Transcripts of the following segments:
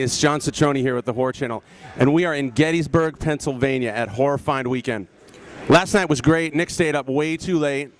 it's John Citroni here with the Horror Channel, and we are in Gettysburg, Pennsylvania at Horrorfind weekend. Last night was great. Nick stayed up way too late,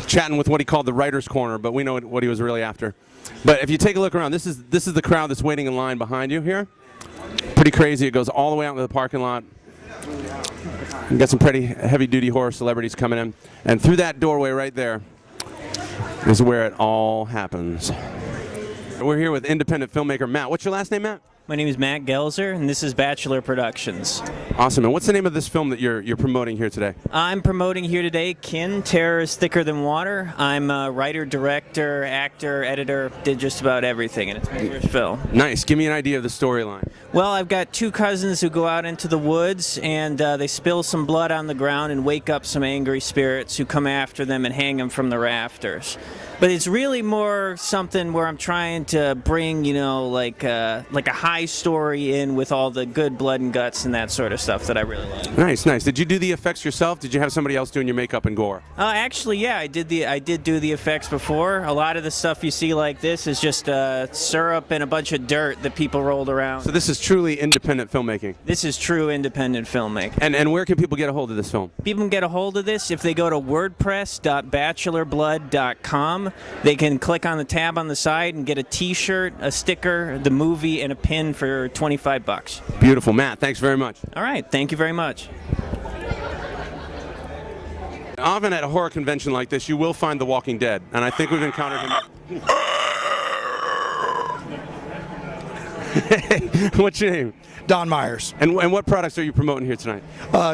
chatting with what he called the writer's corner, but we know what he was really after. But if you take a look around, this is the crowd that's waiting in line behind you here. Pretty crazy. It goes all the way out into the parking lot. You got some pretty heavy-duty horror celebrities coming in, and through that doorway right there is where it all happens. We're here with independent filmmaker Matt. What's your last name, Matt? My name is Matt Gelzer, and this is Bachelor Productions. Awesome. And what's the name of this film that you're promoting here today? I'm promoting here today Kin, Terror is Thicker Than Water. I'm a writer, director, actor, editor, did just about everything, and it's my first film. Nice. Give me an idea of the storyline. Well, I've got two cousins who go out into the woods, and they spill some blood on the ground and wake up some angry spirits who come after them and hang them from the rafters. But it's really more something where I'm trying to bring, you know, like a high story in with all the good blood and guts and that sort of stuff that I really like. Nice, nice. Did you do the effects yourself? Did you have somebody else doing your makeup and gore? Actually, yeah, I did do the effects before. A lot of the stuff you see like this is just syrup and a bunch of dirt that people rolled around. So this is truly independent filmmaking. This is true independent filmmaking. And where can people get a hold of this film? People can get a hold of this if they go to wordpress.bachelorblood.com. They can click on the tab on the side and get a t-shirt, a sticker, the movie, and a pin for $25. Beautiful. Matt, thanks very much. All right, thank you very much. Often at a horror convention like this, you will find The Walking Dead, and I think we've encountered him. What's your name? Don Myers. And what products are you promoting here tonight?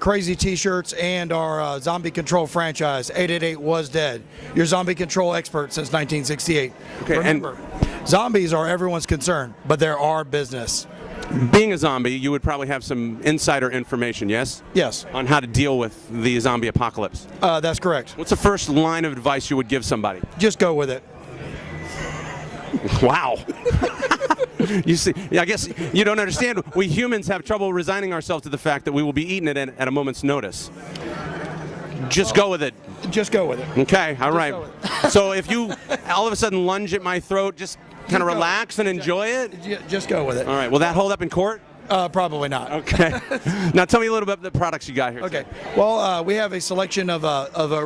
Crazy T-shirts and our zombie control franchise, 888 Was Dead. Your zombie control expert since 1968. Okay, remember, zombies are everyone's concern, but they're our business. Being a zombie, you would probably have some insider information, yes? Yes. On how to deal with the zombie apocalypse. That's correct. What's the first line of advice you would give somebody? Just go with it. Wow. You see, I guess you don't understand. We humans have trouble resigning ourselves to the fact that we will be eating it at a moment's notice. Just go with it. Just go with it. Okay, all right. So if you all of a sudden lunge at my throat, just kind of relax and enjoy it? Just go with it. All right. Will that hold up in court? Probably not. Okay. Now tell me a little bit about the products you got here. Okay. Well, we have a selection of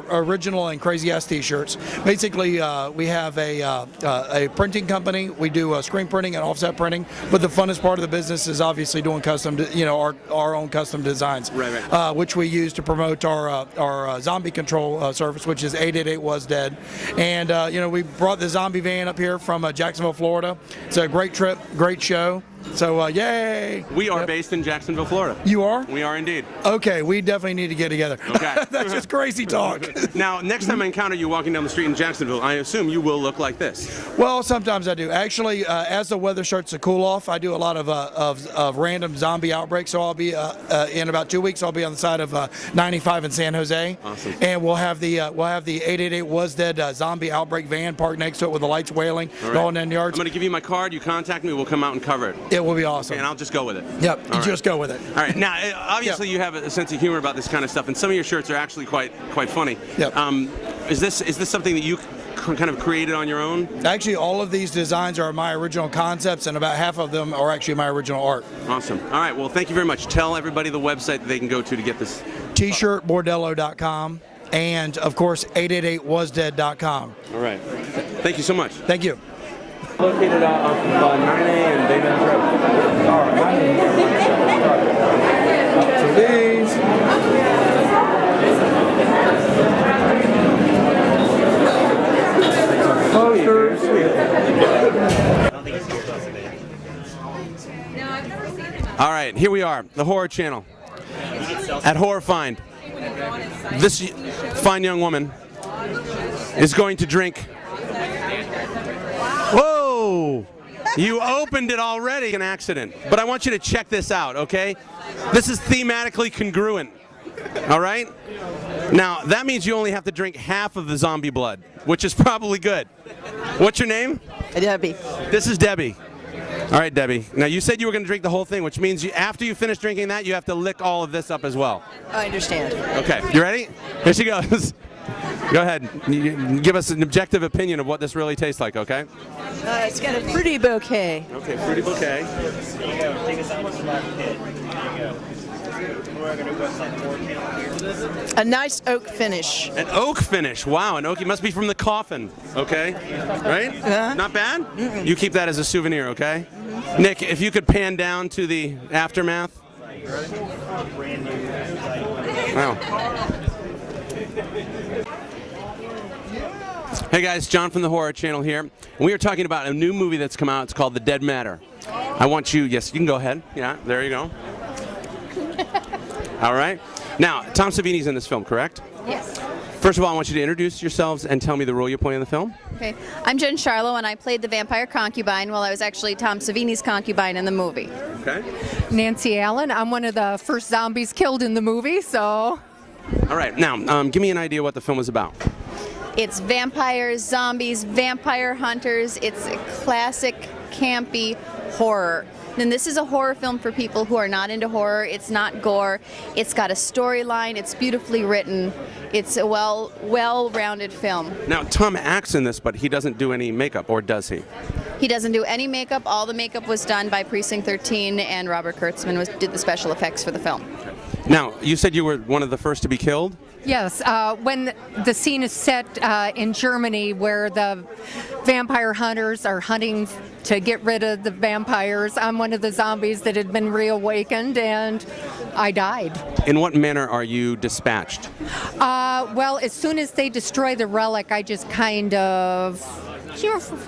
original and crazy-ass T-shirts. Basically, we have a printing company. We do screen printing and offset printing. But the funnest part of the business is obviously doing custom, our own custom designs, right. Which we use to promote our zombie control service, which is 888 Was Dead. And we brought the zombie van up here from Jacksonville, Florida. It's a great trip, great show. So, yay! We are based in Jacksonville, Florida. You are? We are indeed. Okay, we definitely need to get together. Okay. That's just crazy talk. Now, next time I encounter you walking down the street in Jacksonville, I assume you will look like this. Well, sometimes I do. Actually, as the weather starts to cool off, I do a lot of random zombie outbreaks. So I'll be in about 2 weeks. I'll be on the side of 95 in San Jose. Awesome. And we'll have the 888 Was Dead zombie outbreak van parked next to it with the lights wailing, all in the yards. I'm going to give you my card. You contact me. We'll come out and cover it. It will be awesome. Okay, and I'll just go with it. Yep, just go with it. All right. Now, obviously, you have a sense of humor about this kind of stuff, and some of your shirts are actually quite funny. Yep. Is this something that you kind of created on your own? Actually, all of these designs are my original concepts, and about half of them are actually my original art. Awesome. All right. Well, thank you very much. Tell everybody the website that they can go to get this. T-shirtbordello.com, and of course 888wasdead.com. All right. Thank you so much. Thank you. Located off of 9A and David Road. All right. So these. Posters. All right, here we are, the Horror Channel at Horrorfind. This fine young woman is going to drink. Whoa! You opened it already, an accident. But I want you to check this out, okay? This is thematically congruent, all right? Now, that means you only have to drink half of the zombie blood, which is probably good. What's your name? Debbie. This is Debbie. All right, Debbie. Now, you said you were going to drink the whole thing, which means after you finish drinking that, you have to lick all of this up as well. I understand. Okay, you ready? Here she goes. Go ahead. Give us an objective opinion of what this really tastes like, okay? It's got a fruity bouquet. Okay, fruity bouquet. There you go. Take a sample from that pit. There you go. We're going to go some more here. A nice oak finish. An oak finish. Wow, an oak. It must be from the coffin, okay? Right? Not bad? You keep that as a souvenir, okay? Nick, if you could pan down to the aftermath. Wow. Hey guys, John from the Horror Channel here. And we are talking about a new movie that's come out. It's called The Dead Matter. I want you, yes, you can go ahead. Yeah, there you go. All right. Now, Tom Savini's in this film, correct? Yes. First of all, I want you to introduce yourselves and tell me the role you play in the film. Okay. I'm Jen Charlo, and I played the vampire concubine while I was actually Tom Savini's concubine in the movie. Okay. Nancy Allen. I'm one of the first zombies killed in the movie, so. All right. Now, give me an idea what the film is about. It's vampires, zombies, vampire hunters. It's a classic, campy horror. And this is a horror film for people who are not into horror. It's not gore. It's got a storyline. It's beautifully written. It's a well-rounded film. Now, Tom acts in this, but he doesn't do any makeup, or does he? He doesn't do any makeup. All the makeup was done by Precinct 13, and Robert Kurtzman did the special effects for the film. Now, you said you were one of the first to be killed? Yes, when the scene is set in Germany where the vampire hunters are hunting to get rid of the vampires, I'm one of the zombies that had been reawakened, and I died. In what manner are you dispatched? Well, as soon as they destroy the relic, I just kind of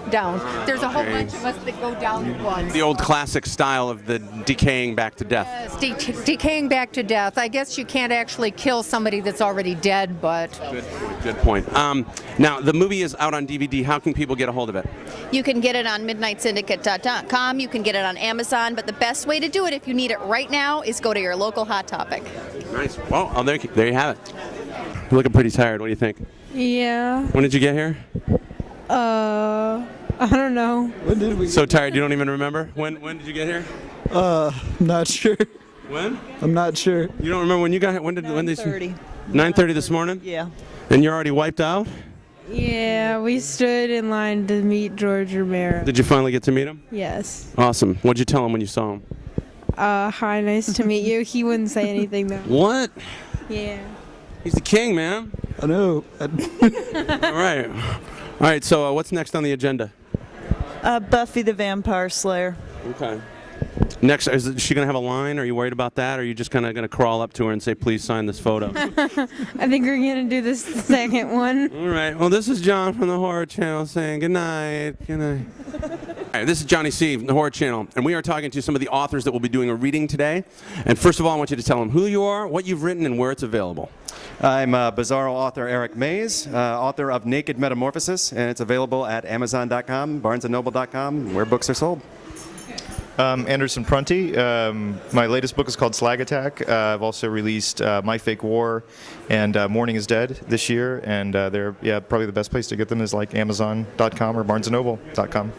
down. There's a whole bunch of us that go down at once. The old classic style of the decaying back to death. Yes, decaying back to death. I guess you can't actually kill somebody that's already dead, but... Good point. Now, the movie is out on DVD. How can people get a hold of it? You can get it on midnightsyndicate.com. You can get it on Amazon, but the best way to do it if you need it right now is go to your local Hot Topic. Nice. Well, there you have it. You're looking pretty tired. What do you think? Yeah. When did you get here? I don't know. When did we? So tired you don't even remember? When did you get here? Not sure. When? I'm not sure. You don't remember when you got here? When did 9:30. 9:30 this morning? Yeah. And you're already wiped out? Yeah, we stood in line to meet George Romero. Did you finally get to meet him? Yes. Awesome. What'd you tell him when you saw him? Hi, nice to meet you. He wouldn't say anything though. What? Yeah. He's the king, man. I know. All right, so what's next on the agenda? Buffy the Vampire Slayer. Okay. Next, is she going to have a line? Are you worried about that? Or are you just kind of going to crawl up to her and say, please sign this photo? I think we're going to do this second one. All right. Well, this is John from the Horror Channel saying good night. Good night. All right, this is Johnny C. from the Horror Channel, and we are talking to some of the authors that will be doing a reading today. And first of all, I want you to tell them who you are, what you've written, and where it's available. I'm Bizarro author Eric Mays, author of Naked Metamorphosis, and it's available at Amazon.com, BarnesandNoble.com, where books are sold. Anderson Prunty. My latest book is called Slag Attack. I've also released My Fake War and Morning is Dead this year, and they're probably the best place to get them is like Amazon.com or BarnesandNoble.com.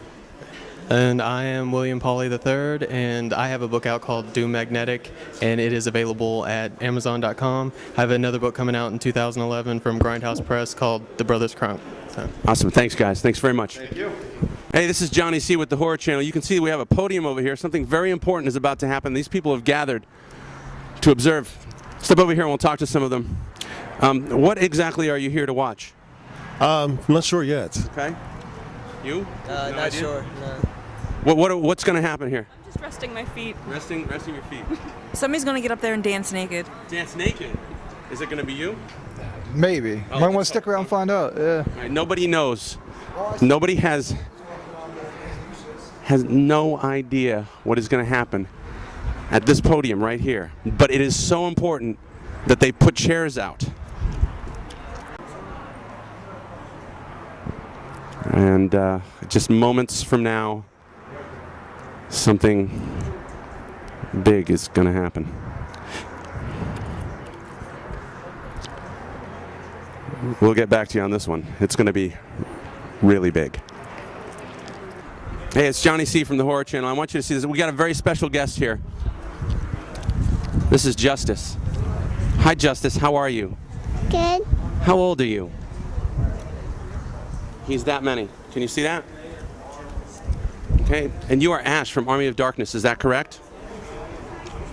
And I am William Pauly III, and I have a book out called Doom Magnetic, and it is available at Amazon.com. I have another book coming out in 2011 from Grindhouse Press called The Brothers Crunk. So. Awesome. Thanks, guys. Thanks very much. Thank you. Hey, this is Johnny C. with the Horror Channel. You can see we have a podium over here. Something very important is about to happen. These people have gathered to observe. Step over here and we'll talk to some of them. What exactly are you here to watch? I'm not sure yet. Okay. You? Not sure. No. What's going to happen here? I'm just resting my feet. Resting your feet. Somebody's going to get up there and dance naked. Dance naked? Is it going to be you? Maybe. Oh, Might want to stick around and find out. Yeah. All right, nobody knows. Nobody has no idea what is going to happen at this podium right here. But it is so important that they put chairs out. And just moments from now, something big is going to happen. We'll get back to you on this one. It's going to be really big. Hey, it's Johnny C. from the Horror Channel. I want you to see this. We got a very special guest here. This is Justice. Hi, Justice. How are you? Good. How old are you? He's that many. Can you see that? Okay, and you are Ash from Army of Darkness, is that correct?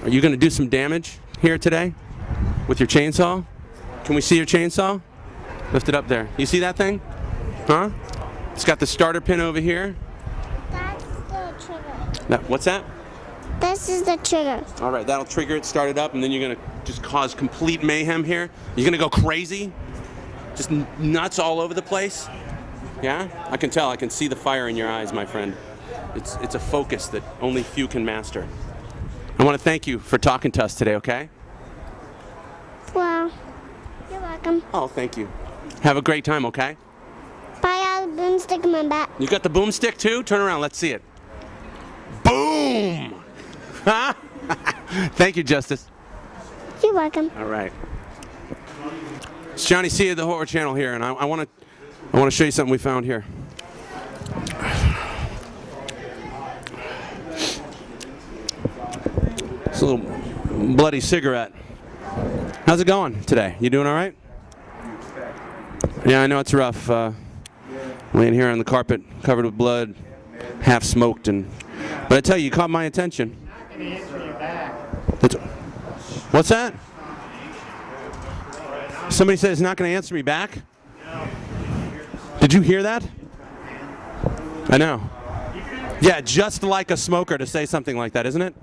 Are you going to do some damage here today with your chainsaw? Can we see your chainsaw? Lift it up there. You see that thing? Huh? It's got the starter pin over here. That's the trigger. What's that? This is the trigger. All right, that'll trigger it, start it up, and then you're going to just cause complete mayhem here. You're going to go crazy? Just nuts all over the place? Yeah? I can tell. I can see the fire in your eyes, my friend. It's a focus that only few can master. I want to thank you for talking to us today, okay? Well, you're welcome. Oh, thank you. Have a great time, okay? Bye, I have a boomstick in my back. You got the boomstick too? Turn around, let's see it. Boom! Huh? Thank you, Justice. You're welcome. All right. It's Johnny C of the Horror Channel here, and I want to show you something we found here. It's a little bloody cigarette. How's it going today? You doing all right? Yeah, I know it's rough. Laying here on the carpet, covered with blood, half smoked, but I tell you, you caught my attention. What's that? Somebody said it's not going to answer me back? Did you hear that? I know. Yeah, just like a smoker to say something like that, isn't it?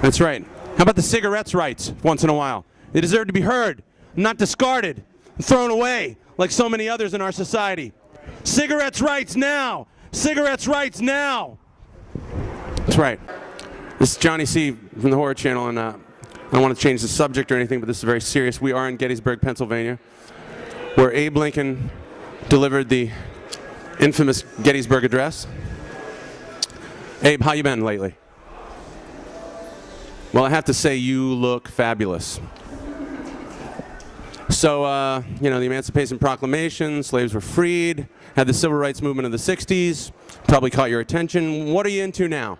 That's right. How about the cigarettes' rights once in a while? They deserve to be heard, not discarded, and thrown away like so many others in our society. Cigarettes' rights now! Cigarettes' rights now! That's right. This is Johnny C from the Horror Channel, and I don't want to change the subject or anything, but this is very serious. We are in Gettysburg, Pennsylvania, where Abe Lincoln delivered the infamous Gettysburg Address. Abe, how you been lately? Well, I have to say you look fabulous. So, you know, the Emancipation Proclamation, slaves were freed, had the Civil Rights Movement of the 60s, probably caught your attention. What are you into now?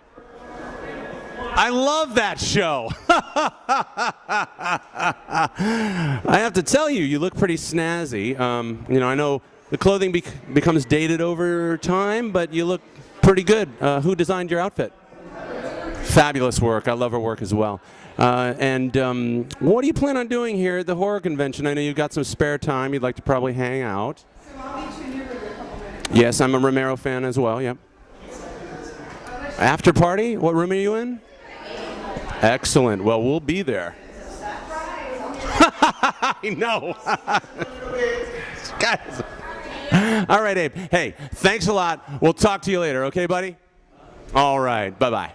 I love that show. I have to tell you, you look pretty snazzy. You know, I know the clothing becomes dated over time, but you look pretty good. Who designed your outfit? Fabulous work. I love her work as well. And what do you plan on doing here at the horror convention? I know you've got some spare time. You'd like to probably hang out. Yes, I'm a Romero fan as well. Yep. After party? What room are you in? Excellent. Well, we'll be there. I know. Guys. All right, Abe. Hey, thanks a lot. We'll talk to you later, okay, buddy? All right. Bye-bye.